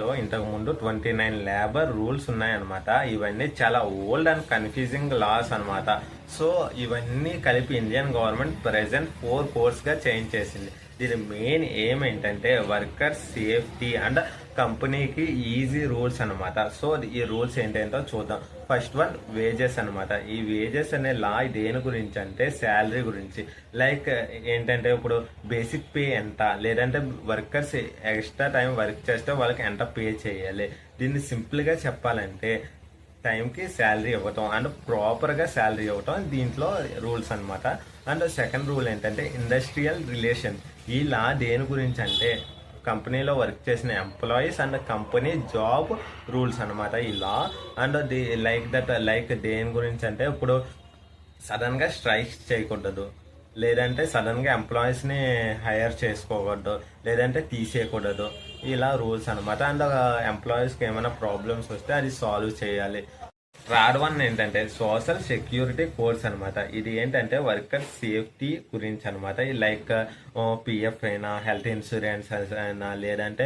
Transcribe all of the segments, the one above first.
లో ఇంతకు ముందు 29 లేబర్ రూల్స్ ఉన్నాయన్నమాట. ఇవన్నీ చాలా ఓల్డ్ అండ్ కన్ఫ్యూజింగ్ లాస్ అన్నమాట. సో ఇవన్నీ కలిపి ఇండియన్ గవర్నమెంట్ ప్రెసెంట్ 4 కోర్స్ గా చేంజ్ చేసింది. దీని మెయిన్ ఏం ఏంటంటే వర్కర్ సేఫ్టీ అండ్ కంపెనీకి ఈజీ రూల్స్ అనమాట. సో ఈ రూల్స్ ఏంటంటో చూద్దాం. ఫస్ట్ వన్ వేజెస్ అనమాట. ఈ వేజెస్ అనే లా దేని గురించి అంటే శాలరీ గురించి. లైక్ ఏంటంటే ఇప్పుడు బేసిక్ పే ఎంత, లేదంటే వర్కర్స్ ఎక్స్ట్రా టైం వర్క్ చేస్తే వాళ్ళకి ఎంత పే చేయాలి. దీన్ని సింపుల్ గా చెప్పాలంటే టైంకి శాలరీ ఇవ్వటం అండ్ ప్రాపర్గా శాలరీ ఇవ్వటం దీంట్లో రూల్స్ అనమాట. అండ్ సెకండ్ రూల్ ఏంటంటే ఇండస్ట్రియల్ రిలేషన్. ఈ లా దేని గురించి అంటే కంపెనీలో వర్క్ చేసిన employees and company job rules అనమాట ఈ లా. అండ్ లైక్ దేని గురించి అంటే ఇప్పుడు సడన్గా స్ట్రైక్ చేయకూడదు, లేదంటే సడన్గా ఎంప్లాయీస్ని హైర్ చేసుకోకూడదు, లేదంటే తీసేయకూడదు. ఇలా రూల్స్ అనమాట. అండ్ ఎంప్లాయీస్కి ఏమైనా ప్రాబ్లమ్స్ వస్తే అది సాల్వ్ చేయాలి. థర్డ్ వన్ ఏంటంటే సోషల్ సెక్యూరిటీ కోడ్స్ అనమాట. ఇది ఏంటంటే వర్కర్ సేఫ్టీ గురించి అనమాట. లైక్ పిఎఫ్ అయినా, హెల్త్ ఇన్సూరెన్స్ అయినా, లేదంటే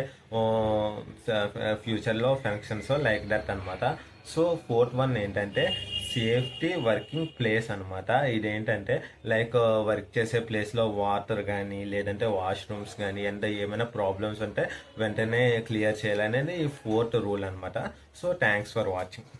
ఫ్యూచర్లో ఫంక్షన్స్ లైక్ దట్ అనమాట. సో ఫోర్త్ వన్ ఏంటంటే సేఫ్టీ వర్కింగ్ ప్లేస్ అనమాట. ఇదేంటంటే లైక్ వర్క్ చేసే ప్లేస్లో వాటర్ కానీ, లేదంటే వాష్రూమ్స్ కానీ, అంటే ఏమైనా ప్రాబ్లమ్స్ ఉంటే వెంటనే క్లియర్ చేయాలనేది ఈ ఫోర్త్ రూల్ అనమాట. So thanks for watching.